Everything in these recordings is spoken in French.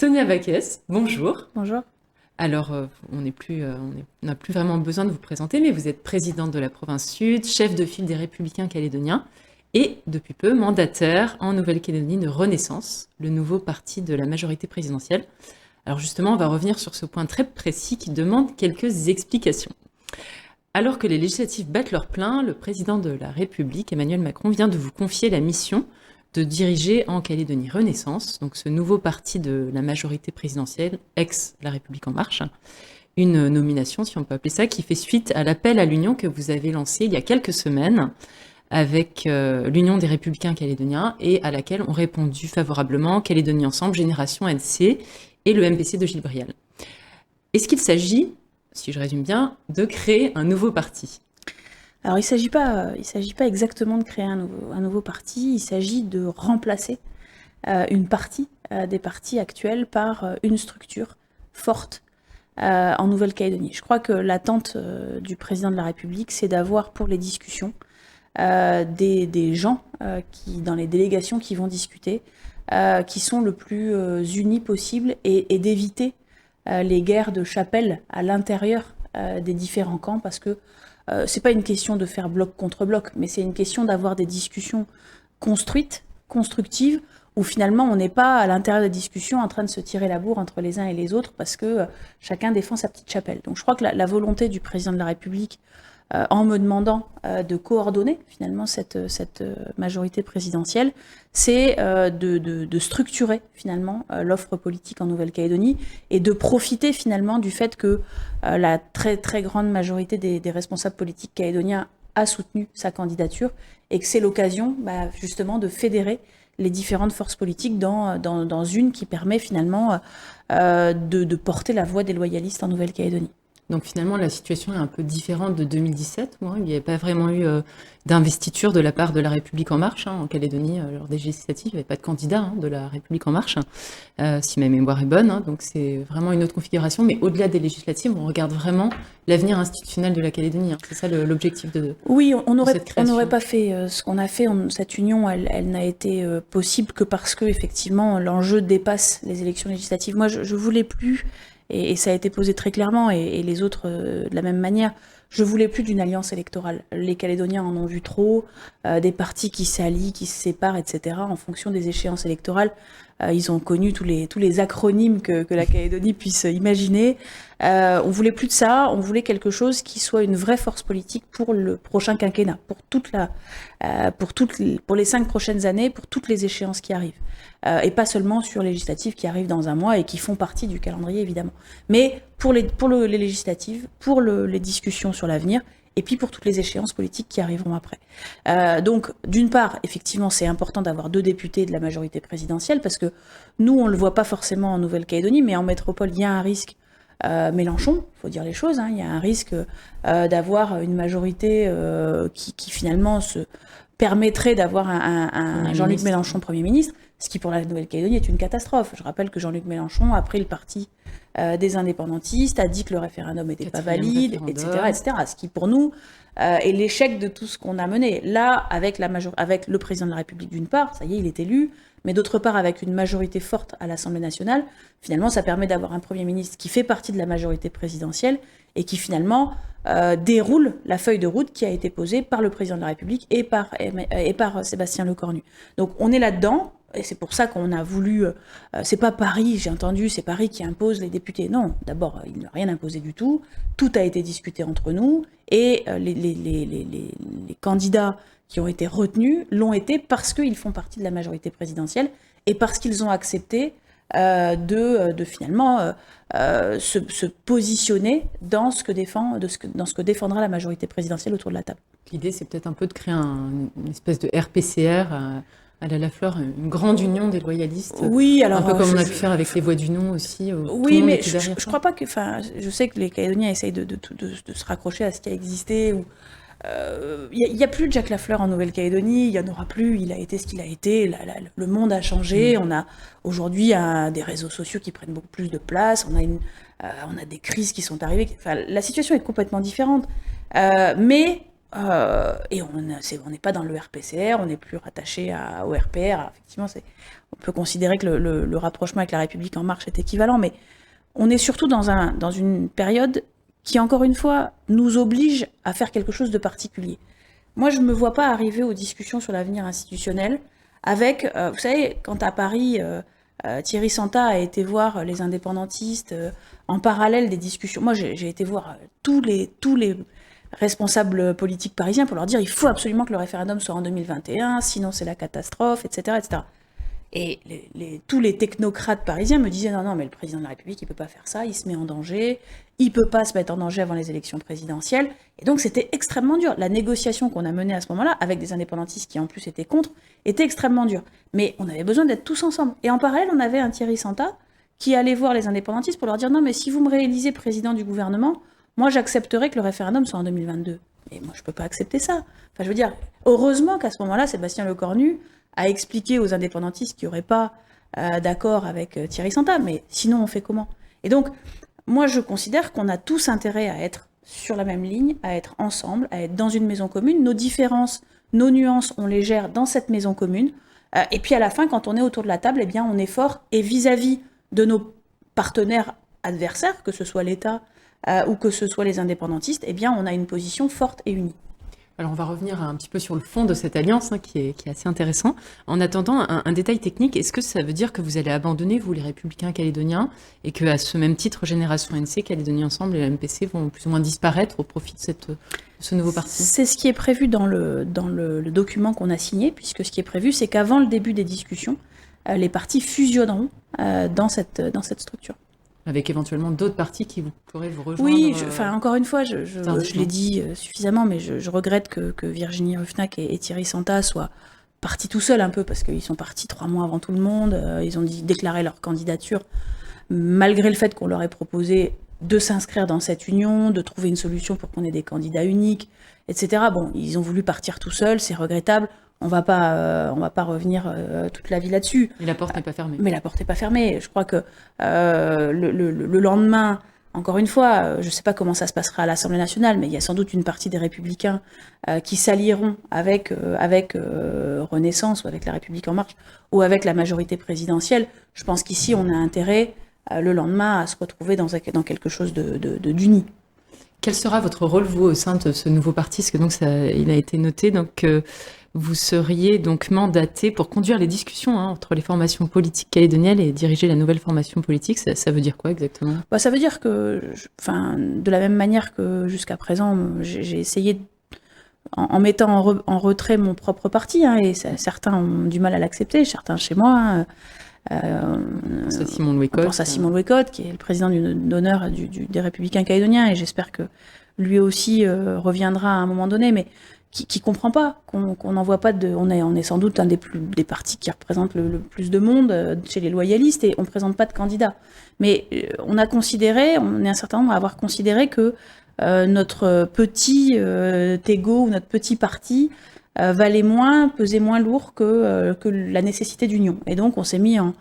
Sonia Backes, bonjour. Bonjour. Alors, on n'a plus vraiment besoin de vous présenter, mais vous êtes présidente de la province Sud, chef de file des Républicains calédoniens et, depuis peu, mandataire en Nouvelle-Calédonie de Renaissance, le nouveau parti de la majorité présidentielle. Alors justement, on va revenir sur ce point très précis qui demande quelques explications. Alors que les législatives battent leur plein, le président de la République, Emmanuel Macron, vient de vous confier la mission de diriger en Calédonie Renaissance, donc ce nouveau parti de la majorité présidentielle, ex-La République En Marche, une nomination, si on peut appeler ça, qui fait suite à l'appel à l'union que vous avez lancé il y a quelques semaines avec l'Union des Républicains calédoniens et à laquelle ont répondu favorablement Calédonie Ensemble, Génération NC et le MPC de Gilles Brial. Est-ce qu'il s'agit, si je résume bien, de créer un nouveau parti ? Alors, il s'agit pas exactement de créer un nouveau parti, il s'agit de remplacer une partie des partis actuels par une structure forte en Nouvelle-Calédonie. Je crois que l'attente du président de la République, c'est d'avoir pour les discussions des gens qui, dans les délégations qui vont discuter, qui sont le plus unis possible et d'éviter les guerres de chapelle à l'intérieur des différents camps, parce que c'est pas une question de faire bloc contre bloc, mais c'est une question d'avoir des discussions construites, constructives, où finalement on n'est pas à l'intérieur des discussions en train de se tirer la bourre entre les uns et les autres parce que chacun défend sa petite chapelle. Donc je crois que la volonté du président de la République, en me demandant de coordonner finalement cette majorité présidentielle, c'est de structurer finalement l'offre politique en Nouvelle-Calédonie et de profiter finalement du fait que la très très grande majorité des responsables politiques calédoniens a soutenu sa candidature et que c'est l'occasion justement de fédérer les différentes forces politiques dans une qui permet finalement de porter la voix des loyalistes en Nouvelle-Calédonie. Donc finalement, la situation est un peu différente de 2017, où il n'y avait pas vraiment eu d'investiture de la part de la République En Marche. En Calédonie, lors des législatives, il n'y avait pas de candidat de la République En Marche, si ma mémoire est bonne. Donc c'est vraiment une autre configuration. Mais au-delà des législatives, on regarde vraiment l'avenir institutionnel de la Calédonie. C'est ça l'objectif de Oui, on cette n'aurait pas fait ce qu'on a fait. Cette union, elle n'a été possible que parce que effectivement l'enjeu dépasse les élections législatives. Moi, je voulais plus. Et ça a été posé très clairement, et les autres de la même manière. Je voulais plus d'une alliance électorale. Les Calédoniens en ont vu trop, des partis qui s'allient, qui se séparent, etc. en fonction des échéances électorales. Ils ont connu tous les acronymes que la Calédonie puisse imaginer. On voulait plus de ça, on voulait quelque chose qui soit une vraie force politique pour le prochain quinquennat, pour les 5 prochaines années, pour toutes les échéances qui arrivent. Et pas seulement sur les législatives qui arrivent dans un mois et qui font partie du calendrier évidemment. Mais pour les législatives, pour les discussions sur l'avenir, et puis pour toutes les échéances politiques qui arriveront après. Donc, d'une part, effectivement, c'est important d'avoir 2 députés de la majorité présidentielle, parce que nous, on ne le voit pas forcément en Nouvelle-Calédonie, mais en métropole, il y a un risque Mélenchon, il faut dire les choses, il y a un risque d'avoir une majorité qui finalement se permettrait d'avoir un Jean-Luc Mélenchon Premier ministre, ce qui pour la Nouvelle-Calédonie est une catastrophe. Je rappelle que Jean-Luc Mélenchon a pris le parti des indépendantistes, a dit que le référendum n'était pas valide, etc. Ce qui pour nous est l'échec de tout ce qu'on a mené. Là, avec le président de la République d'une part, ça y est, il est élu, mais d'autre part avec une majorité forte à l'Assemblée nationale, finalement ça permet d'avoir un Premier ministre qui fait partie de la majorité présidentielle et qui finalement déroule la feuille de route qui a été posée par le président de la République et par Sébastien Lecornu. Donc on est là-dedans. Et c'est pour ça qu'on a voulu... c'est pas Paris, j'ai entendu, c'est Paris qui impose les députés. Non, d'abord, il n'a rien imposé du tout. Tout a été discuté entre nous. Et les candidats qui ont été retenus l'ont été parce qu'ils font partie de la majorité présidentielle et parce qu'ils ont accepté de finalement se positionner dans ce que défendra la majorité présidentielle autour de la table. L'idée, c'est peut-être un peu de créer une espèce de RPCR... à la Lafleur, une grande union des loyalistes. Oui, alors... Un peu comme on a pu faire avec les Voix du Non aussi. Oui, mais je crois pas que... je sais que les Calédoniens essayent de se raccrocher à ce qui a existé. Il n'y a plus de Jacques Lafleur en Nouvelle-Calédonie, il n'y en aura plus, il a été ce qu'il a été, le monde a changé, on a aujourd'hui des réseaux sociaux qui prennent beaucoup plus de place, on a des crises qui sont arrivées. La situation est complètement différente. Mais Et on n'est pas dans le RPCR, on n'est plus rattaché au RPR. Alors, effectivement, on peut considérer que le rapprochement avec La République En Marche est équivalent, mais on est surtout dans une période qui, encore une fois, nous oblige à faire quelque chose de particulier. Moi, je ne me vois pas arriver aux discussions sur l'avenir institutionnel avec, vous savez, quand à Paris, Thierry Santa a été voir les indépendantistes en parallèle des discussions. Moi, j'ai été voir tous les responsables politiques parisiens pour leur dire il faut absolument que le référendum soit en 2021, sinon c'est la catastrophe, etc. etc. Et tous les technocrates parisiens me disaient non, mais le président de la République, il ne peut pas faire ça, il se met en danger, il ne peut pas se mettre en danger avant les élections présidentielles. Et donc c'était extrêmement dur. La négociation qu'on a menée à ce moment-là, avec des indépendantistes qui en plus étaient contre, était extrêmement dure. Mais on avait besoin d'être tous ensemble. Et en parallèle, on avait un Thierry Santa qui allait voir les indépendantistes pour leur dire non, mais si vous me réélisez président du gouvernement, moi j'accepterai que le référendum soit en 2022. Et moi je ne peux pas accepter ça. Enfin je veux dire, heureusement qu'à ce moment-là, Sébastien Lecornu a expliqué aux indépendantistes qu'il n'y aurait pas d'accord avec Thierry Santa, mais sinon on fait comment? Et donc, moi je considère qu'on a tous intérêt à être sur la même ligne, à être ensemble, à être dans une maison commune. Nos différences, nos nuances, on les gère dans cette maison commune. Et puis à la fin, quand on est autour de la table, eh bien on est fort. Et vis-à-vis de nos partenaires adversaires, que ce soit l'État ou que ce soit les indépendantistes, eh bien on a une position forte et unie. Alors on va revenir un petit peu sur le fond de cette alliance qui est assez intéressant. En attendant, un détail technique, est-ce que ça veut dire que vous allez abandonner, vous les Républicains calédoniens, et qu'à ce même titre, Génération NC, Calédonie Ensemble et la MPC vont plus ou moins disparaître au profit de ce nouveau parti? C'est ce qui est prévu dans le document qu'on a signé, puisque ce qui est prévu, c'est qu'avant le début des discussions, les partis fusionneront dans cette structure. Avec éventuellement d'autres partis qui pourraient vous rejoindre. Oui, encore une fois, je l'ai dit suffisamment, mais je regrette que Virginie Ruffnac et Thierry Santa soient partis tout seuls un peu, parce qu'ils sont partis 3 mois avant tout le monde, ils ont déclaré leur candidature, malgré le fait qu'on leur ait proposé de s'inscrire dans cette union, de trouver une solution pour qu'on ait des candidats uniques, etc. Bon, ils ont voulu partir tout seuls, c'est regrettable. On va pas revenir toute la vie là-dessus. Mais la porte n'est pas fermée. Mais la porte n'est pas fermée. Je crois que le lendemain, encore une fois, je ne sais pas comment ça se passera à l'Assemblée nationale, mais il y a sans doute une partie des Républicains qui s'allieront avec Renaissance ou avec La République En Marche ou avec la majorité présidentielle. Je pense qu'ici, on a intérêt le lendemain à se retrouver dans quelque chose d'uni. Quel sera votre rôle, vous, au sein de ce nouveau parti? Parce que donc il a été noté, donc vous seriez donc mandaté pour conduire les discussions entre les formations politiques calédoniennes et diriger la nouvelle formation politique. Ça veut dire quoi exactement? Ça veut dire que, de la même manière que jusqu'à présent, j'ai essayé, en mettant en retrait mon propre parti, et certains ont du mal à l'accepter, certains chez moi. On pense à Simon Louis Cotte, qui est le président d'honneur des Républicains calédoniens, et j'espère que lui aussi reviendra à un moment donné, mais qui comprend pas qu'on n'envoie pas de... On est sans doute un des partis qui représente le plus de monde chez les loyalistes, et on ne présente pas de candidats. Mais on est un certain nombre à avoir considéré que notre petit égo ou notre petit parti valait moins, pesait moins lourd que la nécessité d'union. Et donc on s'est mis en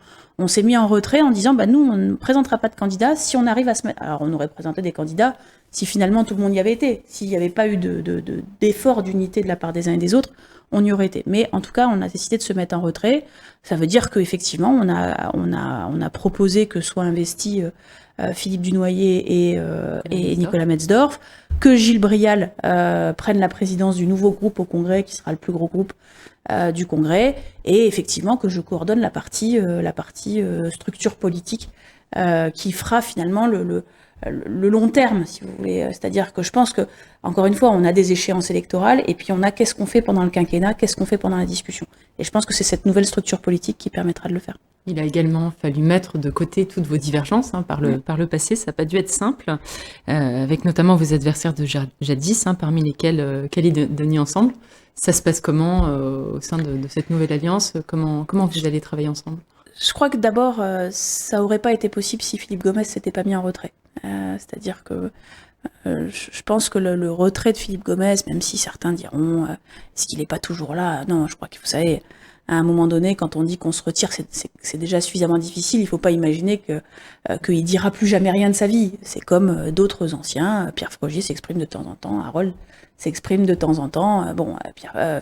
retrait en disant nous on ne présentera pas de candidats si on arrive à se mettre. Alors on aurait présenté des candidats si finalement tout le monde y avait été, s'il n'y avait pas eu d'effort d'unité de la part des uns et des autres, on y aurait été. Mais en tout cas, on a décidé de se mettre en retrait. Ça veut dire qu'effectivement, on a proposé que soit investi Philippe Dunoyer et Nicolas Metzdorf, que Gilles Brial prenne la présidence du nouveau groupe au Congrès, qui sera le plus gros groupe du Congrès, et effectivement que je coordonne la partie structure politique qui fera finalement le long terme, si vous voulez. C'est-à-dire que je pense que, encore une fois, on a des échéances électorales, et puis on a qu'est-ce qu'on fait pendant le quinquennat, qu'est-ce qu'on fait pendant la discussion. Et je pense que c'est cette nouvelle structure politique qui permettra de le faire. Il a également fallu mettre de côté toutes vos divergences par le passé. Ça n'a pas dû être simple, avec notamment vos adversaires de jadis, parmi lesquels Calédonie Ensemble. Ça se passe comment au sein de cette nouvelle alliance? Comment vous allez travailler ensemble? Je crois que d'abord, ça n'aurait pas été possible si Philippe Gomès ne s'était pas mis en retrait. C'est-à-dire que je pense que le retrait de Philippe Gomès, même si certains diront est-ce qu'il n'est pas toujours là? Non, je crois que vous savez, à un moment donné, quand on dit qu'on se retire, c'est déjà suffisamment difficile. Il ne faut pas imaginer qu'il dira plus jamais rien de sa vie. C'est comme d'autres anciens. Pierre Frogier s'exprime de temps en temps, Harold s'exprime de temps en temps.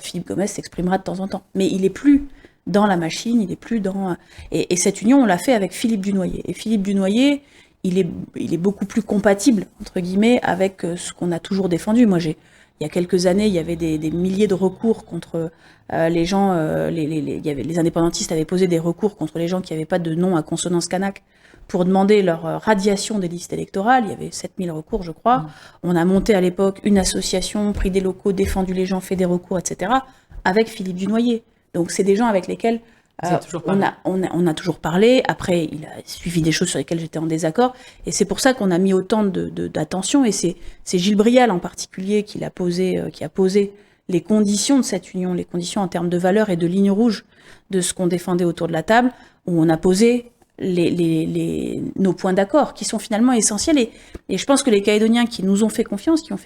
Philippe Gomès s'exprimera de temps en temps. Mais il n'est plus dans la machine, il n'est plus dans... Et cette union, on l'a fait avec Philippe Dunoyer. Et Philippe Dunoyer, il est beaucoup plus compatible, entre guillemets, avec ce qu'on a toujours défendu. Moi, il y a quelques années, il y avait des milliers de recours contre les gens, les indépendantistes avaient posé des recours contre les gens qui n'avaient pas de nom à consonance kanak pour demander leur radiation des listes électorales. Il y avait 7000 recours, je crois. On a monté à l'époque une association, pris des locaux, défendu les gens, fait des recours, etc., avec Philippe Dunoyer. Donc c'est des gens avec lesquels on a toujours parlé. Après, il a suivi des choses sur lesquelles j'étais en désaccord. Et c'est pour ça qu'on a mis autant d'attention. Et c'est Gilles Brial en particulier qui a posé les conditions de cette union, les conditions en termes de valeurs et de lignes rouges de ce qu'on défendait autour de la table, où on a posé nos points d'accord, qui sont finalement essentiels. Et je pense que les Calédoniens qui nous ont fait confiance, qui m'ont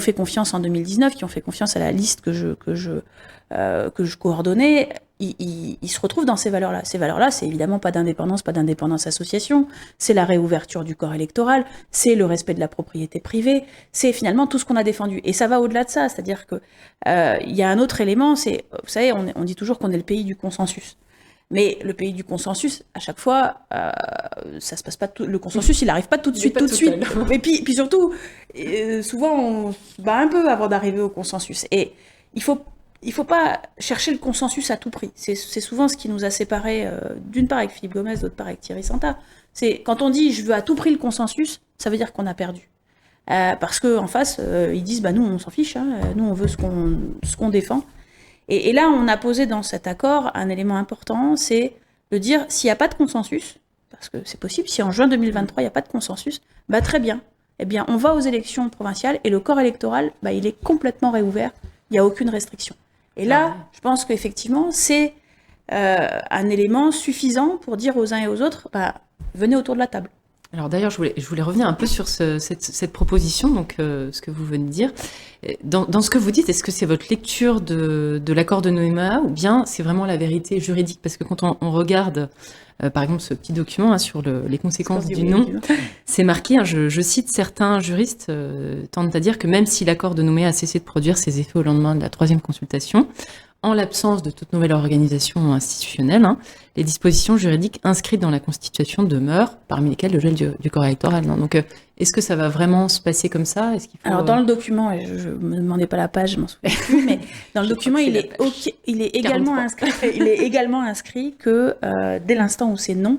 fait confiance en 2019, qui ont fait confiance à la liste que je coordonnais, ils se retrouvent dans ces valeurs-là. Ces valeurs-là, c'est évidemment pas d'indépendance association, c'est la réouverture du corps électoral, c'est le respect de la propriété privée, c'est finalement tout ce qu'on a défendu. Et ça va au-delà de ça, c'est-à-dire que il y a un autre élément, c'est, vous savez, on dit toujours qu'on est le pays du consensus. Mais le pays du consensus, à chaque fois, ça se passe pas le consensus, il n'arrive pas tout de suite. Et puis surtout, souvent, on se bat un peu avant d'arriver au consensus. Et il faut pas chercher le consensus à tout prix. C'est souvent ce qui nous a séparés, d'une part avec Philippe Gomès, d'autre part avec Thierry Santa. C'est quand on dit je veux à tout prix le consensus, ça veut dire qu'on a perdu. Parce qu'en face, ils disent nous on s'en fiche, hein, nous on veut ce qu'on défend. Et là, on a posé dans cet accord un élément important, c'est de dire s'il n'y a pas de consensus, parce que c'est possible, si en juin 2023 il n'y a pas de consensus, très bien. Eh bien, on va aux élections provinciales et le corps électoral, il est complètement réouvert, il n'y a aucune restriction. Et là, je pense qu'effectivement, c'est un élément suffisant pour dire aux uns et aux autres, venez autour de la table. Alors d'ailleurs, je voulais revenir un peu sur cette proposition, donc ce que vous venez de dire. Dans ce que vous dites, est-ce que c'est votre lecture de l'accord de Nouméa ou bien c'est vraiment la vérité juridique? Parce que quand on regarde, par exemple, ce petit document sur les conséquences du non, c'est marqué, je cite, certains juristes tentent à dire que même si l'accord de Nouméa a cessé de produire ses effets au lendemain de la 3e consultation, en l'absence de toute nouvelle organisation institutionnelle, les dispositions juridiques inscrites dans la Constitution demeurent, parmi lesquelles le gel du corps électoral. Donc, est-ce que ça va vraiment se passer comme ça? Alors, dans le document, et je ne me demandais pas la page, je m'en souviens plus, mais dans le document, il est également inscrit que dès l'instant où c'est non,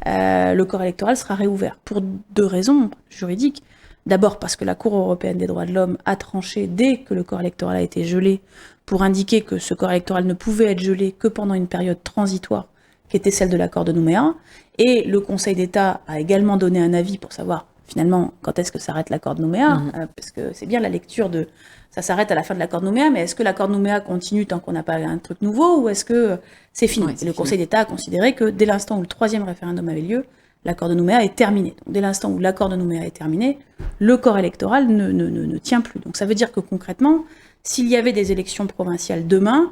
le corps électoral sera réouvert. Pour 2 raisons juridiques. D'abord parce que la Cour européenne des droits de l'homme a tranché dès que le corps électoral a été gelé pour indiquer que ce corps électoral ne pouvait être gelé que pendant une période transitoire qui était celle de l'accord de Nouméa. Et le Conseil d'État a également donné un avis pour savoir finalement quand est-ce que s'arrête l'accord de Nouméa, parce que c'est bien la lecture de ça s'arrête à la fin de l'accord de Nouméa, mais est-ce que l'accord de Nouméa continue tant qu'on n'a pas un truc nouveau ou est-ce que c'est fini? Et le Conseil d'État a considéré que dès l'instant où le 3e référendum avait lieu, l'accord de Nouméa est terminé. Donc, dès l'instant où l'accord de Nouméa est terminé, le corps électoral ne tient plus. Donc ça veut dire que concrètement, s'il y avait des élections provinciales demain,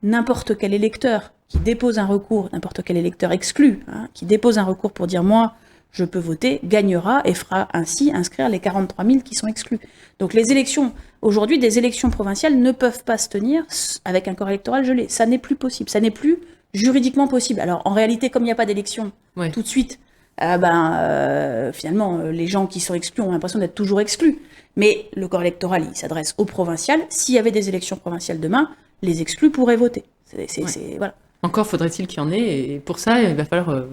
n'importe quel électeur qui dépose un recours, n'importe quel électeur exclu, qui dépose un recours pour dire moi je peux voter, gagnera et fera ainsi inscrire les 43 000 qui sont exclus. Donc les élections, aujourd'hui, des élections provinciales ne peuvent pas se tenir avec un corps électoral gelé. Ça n'est plus possible, ça n'est plus juridiquement possible. Alors en réalité, comme il n'y a pas d'élection tout de suite, finalement, les gens qui sont exclus ont l'impression d'être toujours exclus. Mais le corps électoral, il s'adresse aux provinciales. S'il y avait des élections provinciales demain, les exclus pourraient voter. Voilà. Encore faudrait-il qu'il y en ait, et pour ça, il va falloir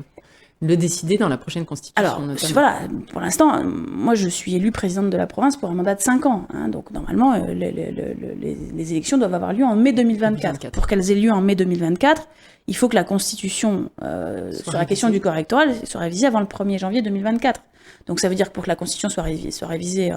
le décider dans la prochaine constitution. Alors, voilà, pour l'instant, moi je suis élue présidente de la province pour un mandat de 5 ans. Donc normalement, les élections doivent avoir lieu en mai 2024. Pour qu'elles aient lieu en mai 2024, il faut que la constitution sur la question du corps électoral soit révisée avant le 1er janvier 2024. Donc ça veut dire que pour que la constitution soit révisée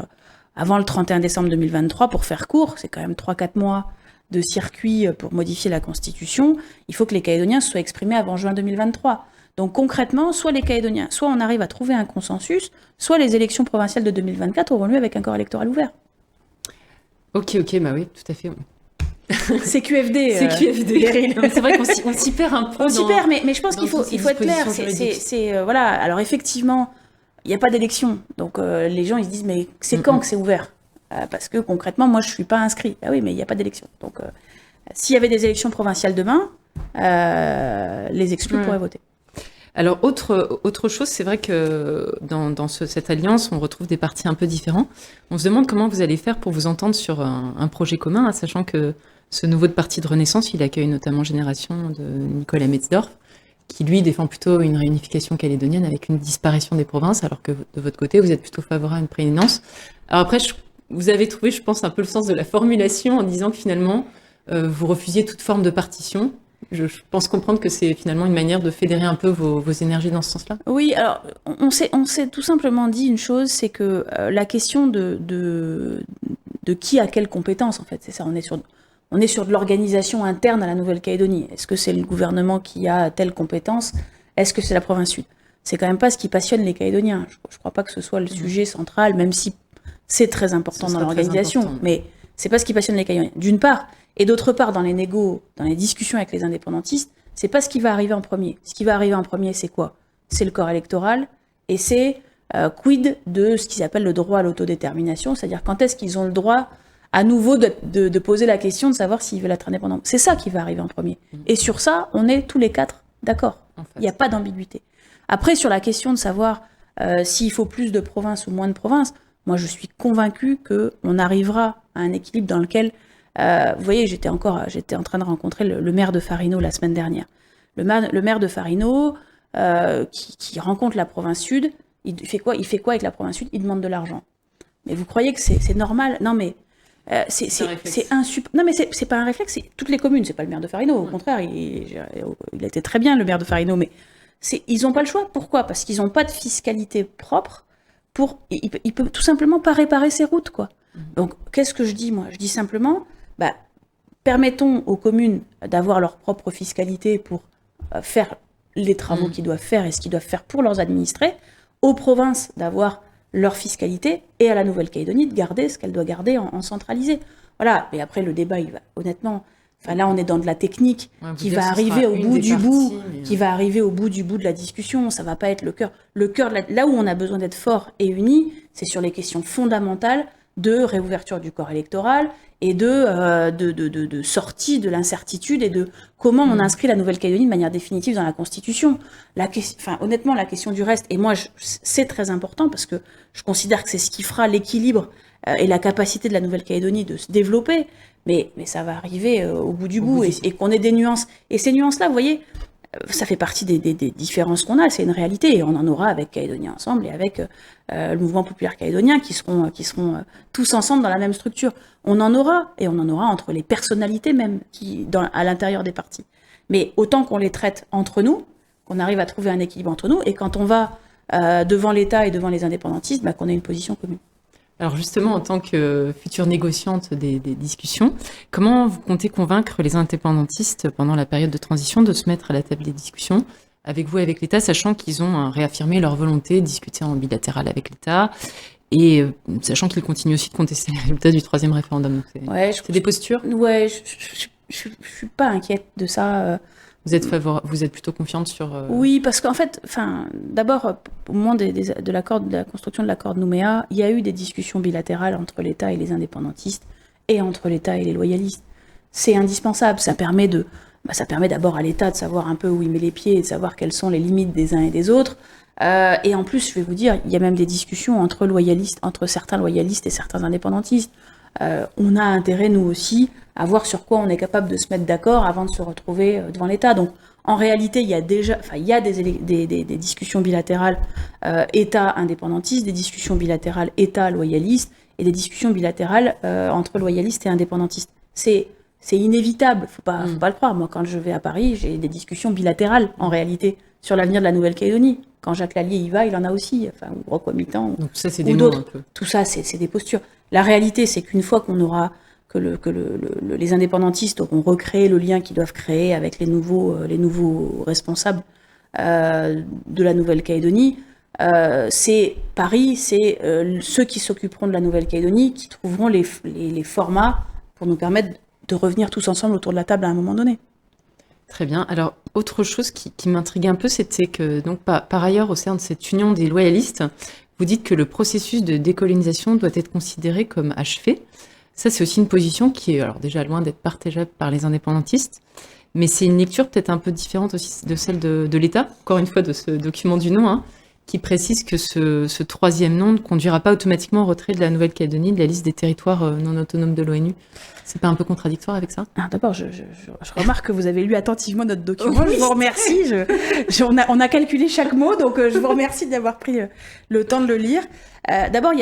avant le 31 décembre 2023, pour faire court, c'est quand même 3-4 mois de circuit pour modifier la constitution, il faut que les Calédoniens se soient exprimés avant juin 2023. Donc concrètement, soit les Calédoniens, soit on arrive à trouver un consensus, soit les élections provinciales de 2024 auront lieu avec un corps électoral ouvert. Ok, oui, tout à fait. CQFD. CQFD. C'est vrai qu'on s'y perd un peu. On s'y perd, mais je pense qu'il faut être clair. Voilà. Alors effectivement, il n'y a pas d'élection. Donc les gens ils se disent mais c'est quand que c'est ouvert parce que concrètement, moi je suis pas inscrit. Ah oui, mais il n'y a pas d'élection. Donc s'il y avait des élections provinciales demain, les exclus pourraient voter. Alors, autre chose, c'est vrai que dans cette alliance, on retrouve des partis un peu différents. On se demande comment vous allez faire pour vous entendre sur un projet commun, sachant que ce nouveau parti de Renaissance, il accueille notamment Génération de Nicolas Metzdorf, qui lui défend plutôt une réunification calédonienne avec une disparition des provinces, alors que de votre côté, vous êtes plutôt favorable à une prééminence. Alors après, vous avez trouvé, je pense, un peu le sens de la formulation en disant que finalement, vous refusiez toute forme de partition. Je pense comprendre que c'est finalement une manière de fédérer un peu vos énergies dans ce sens-là. Oui, alors on s'est tout simplement dit une chose, c'est que la question de qui a quelle compétence, en fait, c'est ça, on est sur de l'organisation interne à la Nouvelle-Calédonie. Est-ce que c'est le gouvernement qui a telle compétence? Est-ce que c'est la province sud? C'est quand même pas ce qui passionne les Calédoniens. Je crois pas que ce soit le sujet central, même si c'est très important dans l'organisation, mais c'est pas ce qui passionne les Calédoniens, d'une part. Et d'autre part, dans les discussions avec les indépendantistes, c'est pas ce qui va arriver en premier. Ce qui va arriver en premier, c'est quoi? C'est le corps électoral et c'est quid de ce qu'ils appellent le droit à l'autodétermination, c'est-à-dire quand est-ce qu'ils ont le droit à nouveau de poser la question de savoir s'ils veulent être indépendants. C'est ça qui va arriver en premier. Et sur ça, on est tous les quatre d'accord. Il n'y a pas d'ambiguïté. Après, sur la question de savoir s'il faut plus de provinces ou moins de provinces, moi je suis convaincue qu'on arrivera à un équilibre dans lequel vous voyez, j'étais en train de rencontrer le maire de Farino la semaine dernière. Le maire de Farino qui rencontre la province sud, il fait quoi avec la province sud? Il demande de l'argent. Mais vous croyez que c'est normal? Non mais c'est insupportable. Non mais c'est pas un réflexe, c'est toutes les communes, c'est pas le maire de Farino. Au contraire, il a été très bien le maire de Farino, mais ils n'ont pas le choix. Pourquoi? Parce qu'ils n'ont pas de fiscalité propre. Il peut tout simplement pas réparer ses routes, quoi. Donc qu'est-ce que je dis moi? Je dis simplement permettons aux communes d'avoir leur propre fiscalité pour faire les travaux qu'ils doivent faire et ce qu'ils doivent faire pour leurs administrés, aux provinces d'avoir leur fiscalité et à la Nouvelle-Calédonie de garder ce qu'elle doit garder en centralisé. Voilà, mais après le débat, il va honnêtement... Enfin là, on est dans de la technique qui va arriver au bout du bout, qui va arriver au bout du bout de la discussion. Ça va pas être le cœur. Le cœur, là où on a besoin d'être fort et unis, c'est sur les questions fondamentales de réouverture du corps électoral et de sortie de l'incertitude et de comment on inscrit la Nouvelle-Calédonie de manière définitive dans la Constitution. Honnêtement, la question du reste, et moi, c'est très important parce que je considère que c'est ce qui fera l'équilibre et la capacité de la Nouvelle-Calédonie de se développer, mais ça va arriver au bout du bout et qu'on ait des nuances. Et ces nuances-là, vous voyez, ça fait partie des différences qu'on a, c'est une réalité, et on en aura avec Calédonia Ensemble et avec le mouvement populaire calédonien qui seront tous ensemble dans la même structure. On en aura, et on en aura entre les personnalités même à l'intérieur des partis. Mais autant qu'on les traite entre nous, qu'on arrive à trouver un équilibre entre nous, et quand on va devant l'État et devant les indépendantistes, qu'on ait une position commune. Alors justement, en tant que future négociante des discussions, comment vous comptez convaincre les indépendantistes pendant la période de transition de se mettre à la table des discussions avec vous et avec l'État, sachant qu'ils ont réaffirmé leur volonté de discuter en bilatéral avec l'État et sachant qu'ils continuent aussi de contester les résultats du 3e référendum. C'est des postures? Ouais, je suis pas inquiète de ça. Vous êtes plutôt confiante sur... Oui, parce qu'en fait, d'abord, au moment de la construction de l'accord de Nouméa, il y a eu des discussions bilatérales entre l'État et les indépendantistes et entre l'État et les loyalistes. C'est indispensable, ça permet d'abord à l'État de savoir un peu où il met les pieds et de savoir quelles sont les limites des uns et des autres. Et en plus, je vais vous dire, il y a même des discussions entre certains loyalistes et certains indépendantistes. On a intérêt, nous aussi, à voir sur quoi on est capable de se mettre d'accord avant de se retrouver devant l'État. Donc, en réalité, il y a des discussions bilatérales État indépendantiste, des discussions bilatérales État loyaliste et des discussions bilatérales entre loyalistes et indépendantistes. C'est inévitable, faut pas le croire. Moi, quand je vais à Paris, j'ai des discussions bilatérales, en réalité, sur l'avenir de la Nouvelle-Calédonie. Quand Jacques Lallier y va, il en a aussi, ou Rocco Mitan, donc ça, c'est des mots un peu. Tout ça, c'est des postures. La réalité, c'est qu'une fois que les indépendantistes auront recréé le lien qu'ils doivent créer avec les nouveaux responsables de la Nouvelle-Calédonie, c'est Paris, c'est ceux qui s'occuperont de la Nouvelle-Calédonie qui trouveront les formats pour nous permettre de revenir tous ensemble autour de la table à un moment donné. Très bien. Alors, autre chose qui m'intriguait un peu, c'était que, donc, par ailleurs, au sein de cette union des loyalistes, vous dites que le processus de décolonisation doit être considéré comme achevé. Ça, c'est aussi une position qui est, alors déjà, loin d'être partageable par les indépendantistes, mais c'est une lecture peut-être un peu différente aussi de celle de l'État, encore une fois, de ce document du nom, hein, qui précise que ce troisième nom ne conduira pas automatiquement au retrait de la Nouvelle-Calédonie de la liste des territoires non autonomes de l'ONU. C'est pas un peu contradictoire avec ça? D'abord, je remarque que vous avez lu attentivement notre document. Oui. Je vous remercie. On a calculé chaque mot, donc je vous remercie d'avoir pris le temps de le lire. D'abord,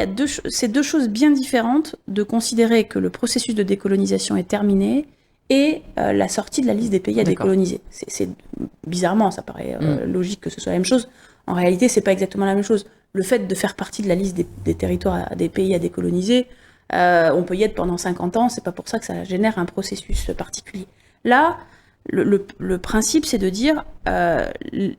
c'est deux choses bien différentes de considérer que le processus de décolonisation est terminé et la sortie de la liste des pays à décoloniser. C'est bizarrement, ça paraît logique que ce soit la même chose. En réalité, c'est pas exactement la même chose. Le fait de faire partie de la liste des territoires, des pays à décoloniser, on peut y être pendant 50 ans, c'est pas pour ça que ça génère un processus particulier. Là, le principe, c'est de dire, on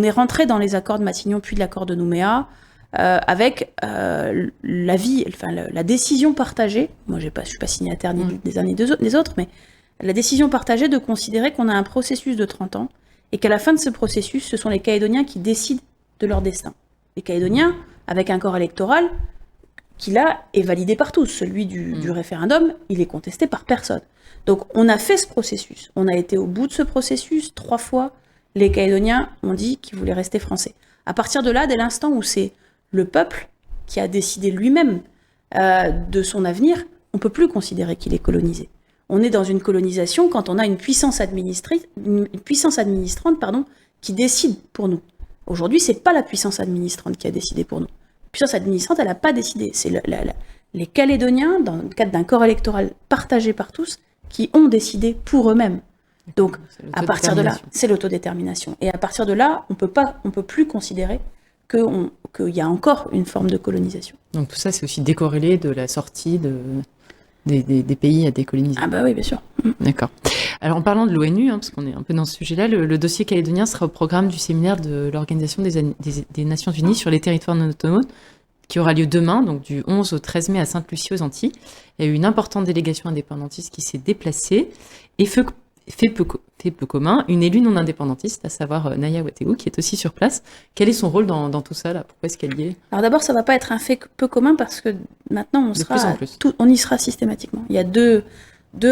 est rentré dans les accords de Matignon puis de l'accord de Nouméa avec la décision partagée. Moi, je suis pas signataire ni des uns ni des autres, mais la décision partagée de considérer qu'on a un processus de 30 ans et qu'à la fin de ce processus, ce sont les Calédoniens qui décident de leur destin. Les Calédoniens, avec un corps électoral qui là est validé par tous. Celui du référendum, il est contesté par personne. Donc on a fait ce processus. On a été au bout de ce processus 3 fois. Les Calédoniens ont dit qu'ils voulaient rester français. À partir de là, dès l'instant où c'est le peuple qui a décidé lui-même de son avenir, on ne peut plus considérer qu'il est colonisé. On est dans une colonisation quand on a une puissance administrante qui décide pour nous. Aujourd'hui, c'est pas la puissance administrante qui a décidé pour nous. La puissance administrante, elle n'a pas décidé. C'est les Calédoniens, dans le cadre d'un corps électoral partagé par tous, qui ont décidé pour eux-mêmes. Donc, à partir de là, c'est l'autodétermination. Et à partir de là, on peut plus considérer qu'il y a encore une forme de colonisation. Donc tout ça, c'est aussi décorrélé de la sortie des pays à décoloniser. Ah bah oui, bien sûr. D'accord. Alors en parlant de l'ONU, parce qu'on est un peu dans ce sujet-là, le dossier calédonien sera au programme du séminaire de l'Organisation des Nations Unies sur les territoires non autonomes, qui aura lieu demain, donc du 11 au 13 mai à Sainte-Lucie aux Antilles. Il y a eu une importante délégation indépendantiste qui s'est déplacée et fait peu commun, une élue non indépendantiste, à savoir Naya Wategou, qui est aussi sur place. Quel est son rôle dans tout ça là? Pourquoi est-ce qu'elle y est? Alors d'abord, ça ne va pas être un fait peu commun parce que maintenant, on y sera systématiquement. Il y a deux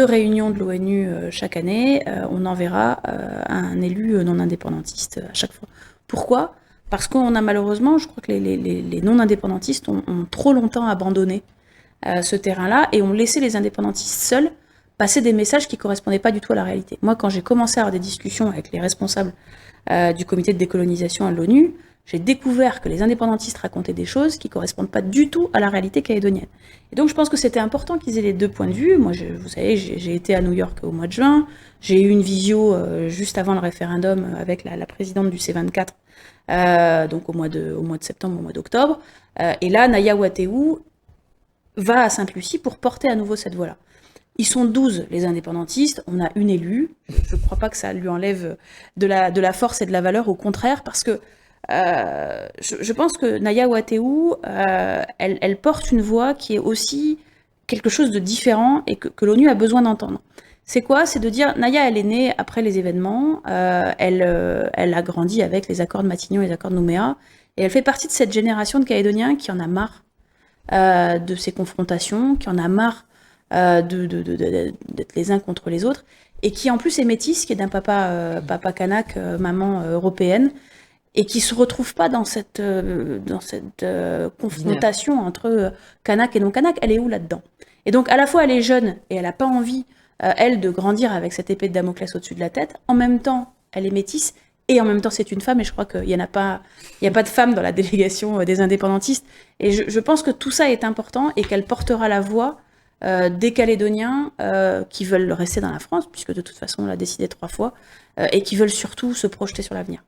réunions de l'ONU chaque année. On enverra un élu non indépendantiste à chaque fois. Pourquoi? Parce qu'on a malheureusement, je crois que les non indépendantistes ont trop longtemps abandonné ce terrain-là et ont laissé les indépendantistes seuls passer des messages qui ne correspondaient pas du tout à la réalité. Moi, quand j'ai commencé à avoir des discussions avec les responsables du comité de décolonisation à l'ONU, j'ai découvert que les indépendantistes racontaient des choses qui ne correspondent pas du tout à la réalité calédonienne. Et donc, je pense que c'était important qu'ils aient les deux points de vue. Moi, vous savez, j'ai été à New York au mois de juin. J'ai eu une visio juste avant le référendum avec la présidente du C24, donc au mois de septembre, au mois d'octobre. Et là, Naya Wategou va à Sainte-Lucie pour porter à nouveau cette voix-là. Ils sont 12, les indépendantistes. On a une élue. Je ne crois pas que ça lui enlève de la force et de la valeur, au contraire, parce que je pense que Naya Wategou, elle porte une voix qui est aussi quelque chose de différent et que l'ONU a besoin d'entendre. C'est quoi? C'est de dire, Naya, elle est née après les événements, elle a grandi avec les accords de Matignon et les accords de Nouméa, et elle fait partie de cette génération de Calédoniens qui en a marre de ces confrontations, qui en a marre d'être les uns contre les autres, et qui en plus est métisse, qui est d'un papa kanak, maman européenne, et qui se retrouve pas dans cette confrontation entre kanak et non kanak. Elle est où là-dedans? Et donc à la fois elle est jeune et elle a pas envie elle de grandir avec cette épée de Damoclès au-dessus de la tête. En même temps elle est métisse et en même temps c'est une femme, et je crois qu'il y a pas de femme dans la délégation des indépendantistes, et je pense que tout ça est important et qu'elle portera la voix des Calédoniens qui veulent rester dans la France, puisque de toute façon on l'a décidé 3 fois, et qui veulent surtout se projeter sur l'avenir.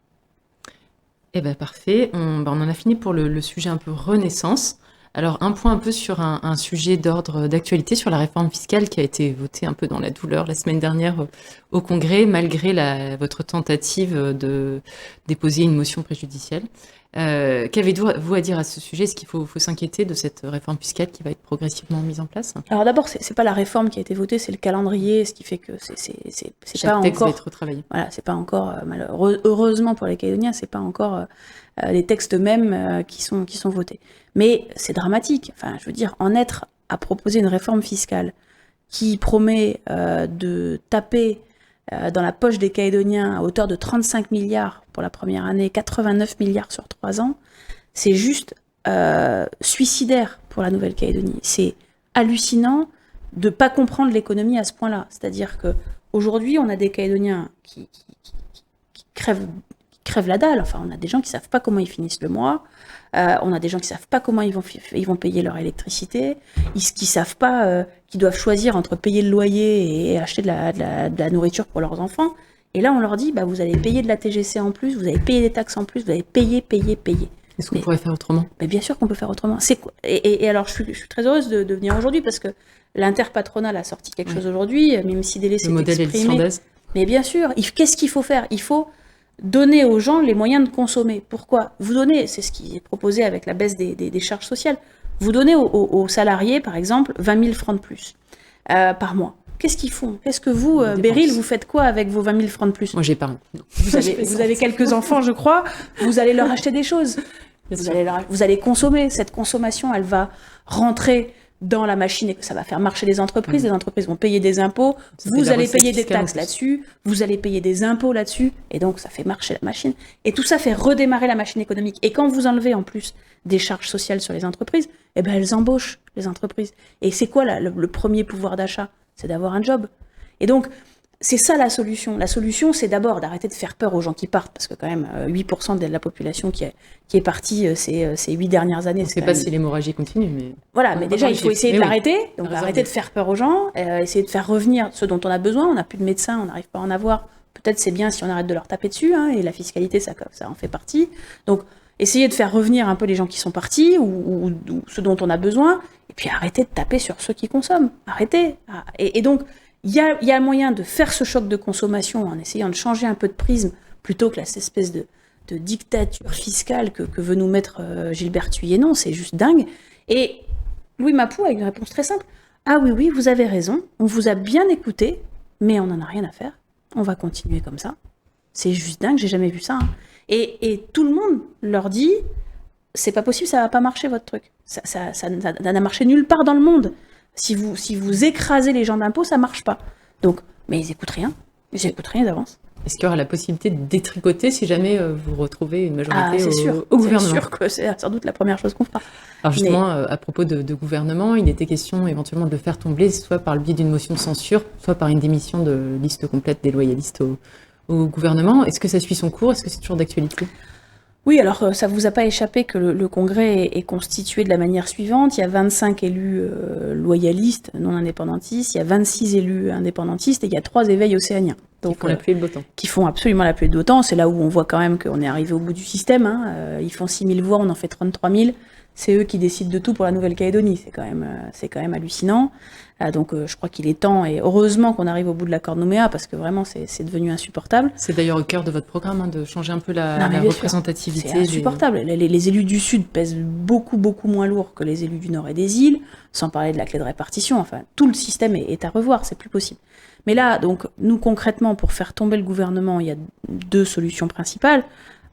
Eh bien parfait, on en a fini pour le sujet un peu renaissance. Alors un point un peu sur un sujet d'ordre d'actualité sur la réforme fiscale qui a été votée un peu dans la douleur la semaine dernière au Congrès, malgré votre tentative de déposer une motion préjudicielle. Qu'avez-vous à dire à ce sujet? Est-ce qu'il faut s'inquiéter de cette réforme fiscale qui va être progressivement mise en place? Alors d'abord, c'est pas la réforme qui a été votée, c'est le calendrier, ce qui fait que c'est Chaque pas texte encore... va être retravaillé. Voilà, c'est pas encore, heureusement pour les Calédoniens, c'est pas encore les textes mêmes qui sont votés. Mais c'est dramatique. Enfin, je veux dire, en être à proposer une réforme fiscale qui promet de taper dans la poche des Calédoniens à hauteur de 35 milliards pour la première année, 89 milliards sur 3 ans, c'est juste suicidaire pour la Nouvelle-Calédonie. C'est hallucinant de ne pas comprendre l'économie à ce point-là. C'est-à-dire qu'aujourd'hui, on a des Calédoniens qui crèvent la dalle. Enfin, on a des gens qui ne savent pas comment ils finissent le mois. On a des gens qui ne savent pas comment ils vont payer leur électricité. Qui savent pas, qui doivent choisir entre payer le loyer et acheter de la nourriture pour leurs enfants. Et là, on leur dit, vous allez payer de la TGC en plus, vous allez payer des taxes en plus, vous allez payer. Est-ce qu'on pourrait faire autrement? Mais bien sûr qu'on peut faire autrement. Et alors, je suis très heureuse de venir aujourd'hui parce que l'interpatronal a sorti quelque chose aujourd'hui, même si Délé s'est exprimé. Le modèle islandaise. Mais bien sûr, qu'est-ce qu'il faut faire? Il faut donner aux gens les moyens de consommer. Pourquoi? Vous donnez, c'est ce qui est proposé avec la baisse des charges sociales, vous donnez aux salariés, par exemple, 20 000 francs de plus par mois. Qu'est-ce qu'ils font? Qu'est-ce que vous, Beryl, vous faites quoi avec vos 20 000 francs de plus? Moi, j'épargne. Vous avez quelques enfants, je crois. Vous allez leur acheter des choses. Vous allez consommer. Cette consommation, elle va rentrer dans la machine et ça va faire marcher les entreprises. Les entreprises vont payer des impôts. Vous allez payer des taxes là-dessus. Vous allez payer des impôts là-dessus. Et donc, ça fait marcher la machine. Et tout ça fait redémarrer la machine économique. Et quand vous enlevez en plus des charges sociales sur les entreprises, elles embauchent les entreprises. Et c'est quoi le premier pouvoir d'achat? C'est d'avoir un job. Et donc, c'est ça la solution. La solution, c'est d'abord d'arrêter de faire peur aux gens qui partent, parce que quand même, 8% de la population qui est partie ces 8 dernières années. On ne sait pas si l'hémorragie continue, mais... Voilà, mais déjà, il faut essayer de l'arrêter. Donc, arrêter de faire peur aux gens, essayer de faire revenir ceux dont on a besoin. On n'a plus de médecins, on n'arrive pas à en avoir. Peut-être c'est bien si on arrête de leur taper dessus, et la fiscalité, ça en fait partie. Donc, essayer de faire revenir un peu les gens qui sont partis, ou ceux dont on a besoin, et puis arrêter de taper sur ceux qui consomment. Arrêtez. Et donc, il y a moyen de faire ce choc de consommation en essayant de changer un peu de prisme, plutôt que cette espèce de dictature fiscale que veut nous mettre Gilbert Thuillier. Non, c'est juste dingue. Et Louis Mapou a une réponse très simple. Ah oui, vous avez raison, on vous a bien écouté, mais on n'en a rien à faire. On va continuer comme ça. C'est juste dingue, j'ai jamais vu ça. Et tout le monde leur dit, c'est pas possible, ça va pas marcher votre truc. Ça n'a marché nulle part dans le monde. Si vous écrasez les gens d'impôts, ça marche pas. Donc, mais ils écoutent rien. Ils écoutent rien d'avance. Est-ce qu'il y aura la possibilité de détricoter si jamais vous retrouvez une majorité au gouvernement? C'est sûr que c'est sans doute la première chose qu'on fera. Alors justement, à propos de gouvernement, il était question éventuellement de le faire tomber soit par le biais d'une motion de censure, soit par une démission de liste complète des loyalistes au gouvernement. Est-ce que ça suit son cours? Est-ce que c'est toujours d'actualité? Oui, alors ça ne vous a pas échappé que le Congrès est constitué de la manière suivante. Il y a 25 élus loyalistes, non indépendantistes, il y a 26 élus indépendantistes et il y a 3 éveils océaniens. Donc, qui font la pluie et le beau temps. Qui font absolument la pluie et le beau temps. C'est là où on voit quand même qu'on est arrivé au bout du système. Ils font 6 000 voix, on en fait 33 000. C'est eux qui décident de tout pour la Nouvelle-Calédonie. C'est quand même hallucinant. Donc je crois qu'il est temps, et heureusement qu'on arrive au bout de l'accord de Nouméa, parce que vraiment c'est devenu insupportable. C'est d'ailleurs au cœur de votre programme, de changer un peu la représentativité. C'est insupportable. Les élus du Sud pèsent beaucoup moins lourd que les élus du Nord et des îles, sans parler de la clé de répartition. Enfin, tout le système est à revoir, c'est plus possible. Mais là, donc, nous concrètement, pour faire tomber le gouvernement, il y a 2 solutions principales.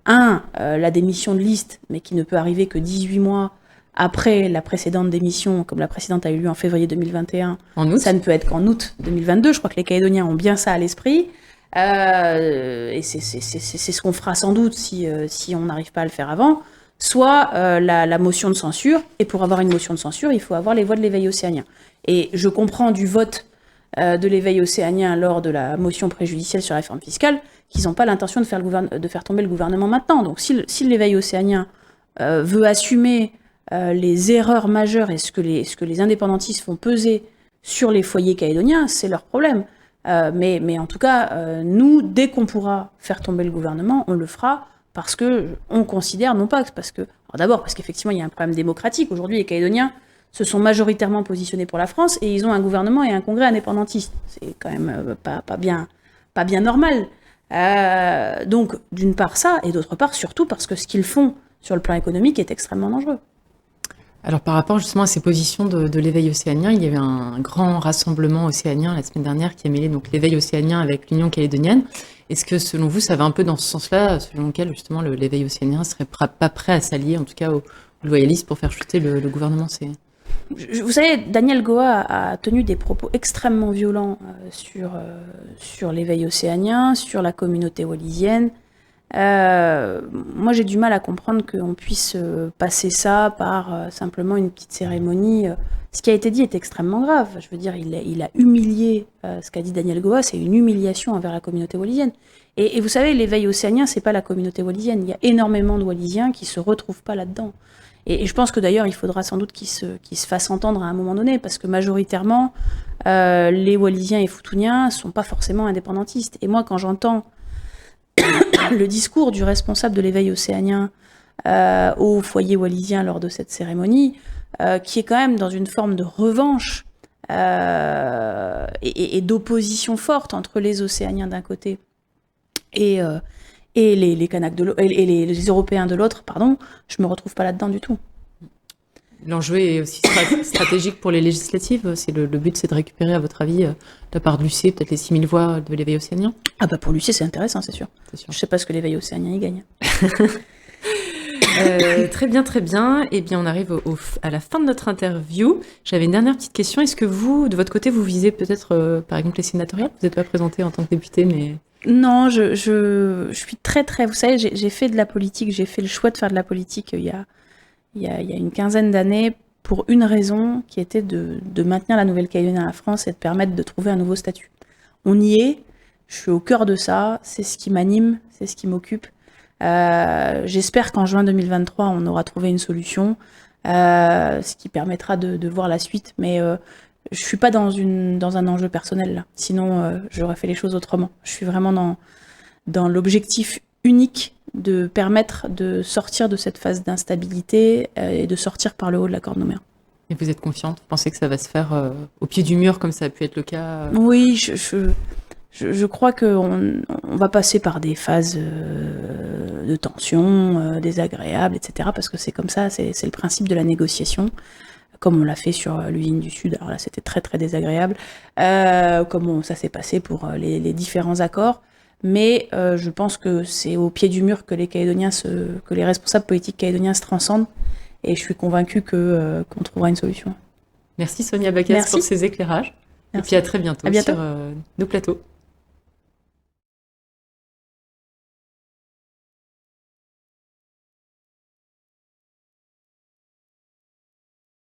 La démission de liste, mais qui ne peut arriver que 18 mois après la précédente démission, comme la précédente a eu lieu en février 2021. En août. Ça ne peut être qu'en août 2022. Je crois que les Calédoniens ont bien ça à l'esprit. Et c'est ce qu'on fera sans doute si on n'arrive pas à le faire avant. Soit la motion de censure. Et pour avoir une motion de censure, il faut avoir les voix de l'éveil océanien. Et je comprends du vote de l'éveil océanien lors de la motion préjudicielle sur la réforme fiscale qu'ils n'ont pas l'intention de faire tomber le gouvernement maintenant. Donc si l'éveil océanien veut assumer les erreurs majeures et ce que les indépendantistes font peser sur les foyers calédoniens, c'est leur problème. Mais en tout cas, nous, dès qu'on pourra faire tomber le gouvernement, on le fera parce qu'on considère, non pas parce que... Alors d'abord, parce qu'effectivement, il y a un problème démocratique. Aujourd'hui, les Calédoniens se sont majoritairement positionnés pour la France et ils ont un gouvernement et un congrès indépendantiste. C'est quand même pas bien normal. Donc, d'une part ça, et d'autre part, surtout parce que ce qu'ils font sur le plan économique est extrêmement dangereux. Alors par rapport justement à ces positions de l'éveil océanien, il y avait un grand rassemblement océanien la semaine dernière qui a mêlé donc l'éveil océanien avec l'Union calédonienne. Est-ce que selon vous, ça va un peu dans ce sens-là, selon lequel justement l'éveil océanien ne serait pas prêt à s'allier, en tout cas aux loyalistes, pour faire chuter le gouvernement? Vous savez, Daniel Goa a tenu des propos extrêmement violents sur l'éveil océanien, sur la communauté wallisienne. Moi, j'ai du mal à comprendre qu'on puisse passer ça par simplement une petite cérémonie. Ce qui a été dit est extrêmement grave. Je veux dire, il a humilié ce qu'a dit Daniel Goa, c'est une humiliation envers la communauté wallisienne. Et vous savez, l'éveil océanien, c'est pas la communauté wallisienne. Il y a énormément de Wallisiens qui se retrouvent pas là-dedans. Et je pense que d'ailleurs, il faudra sans doute qu'ils se fassent entendre à un moment donné, parce que majoritairement, les Wallisiens et Futuniens sont pas forcément indépendantistes. Et moi, quand j'entends le discours du responsable de l'éveil océanien au foyer wallisien lors de cette cérémonie, qui est quand même dans une forme de revanche et d'opposition forte entre les Océaniens d'un côté et les Kanaks et les Européens de l'autre, pardon, je me retrouve pas là-dedans du tout. L'enjeu est aussi stratégique pour les législatives. Le but, c'est de récupérer, à votre avis, de la part de l'UC, peut-être les 6000 voix de l'éveil océanien? Ah bah pour l'UC, c'est intéressant, c'est sûr. Je sais pas ce que l'éveil océanien y gagne. Très bien, très bien. Eh bien, on arrive à la fin de notre interview. J'avais une dernière petite question. Est-ce que vous, de votre côté, vous visez peut-être, par exemple, les sénatoriales? Vous n'êtes pas présenté en tant que député, mais... Non, je suis très, très... Vous savez, j'ai fait de la politique, j'ai fait le choix de faire de la politique il y a une quinzaine d'années pour une raison qui était de maintenir la Nouvelle-Calédonie à la France et de permettre de trouver un nouveau statut. On y est, je suis au cœur de ça, c'est ce qui m'anime, c'est ce qui m'occupe. J'espère qu'en juin 2023, on aura trouvé une solution, ce qui permettra de voir la suite, mais je suis pas dans un enjeu personnel là. Sinon, j'aurais fait les choses autrement. Je suis vraiment dans l'objectif unique de permettre de sortir de cette phase d'instabilité et de sortir par le haut de la corde nommée. Et vous êtes confiante? Vous pensez que ça va se faire au pied du mur, comme ça a pu être le cas? Oui, je crois qu'on va passer par des phases de tension, désagréables, etc. Parce que c'est comme ça, c'est le principe de la négociation, comme on l'a fait sur l'usine du Sud. Alors là, c'était très très désagréable, comme ça s'est passé pour les différents accords. Mais je pense que c'est au pied du mur que les responsables politiques calédoniens se transcendent, et je suis convaincue qu'on trouvera une solution. Merci Sonia Backes pour ces éclairages. Merci. Et puis à très bientôt. À bientôt. Sur nos plateaux.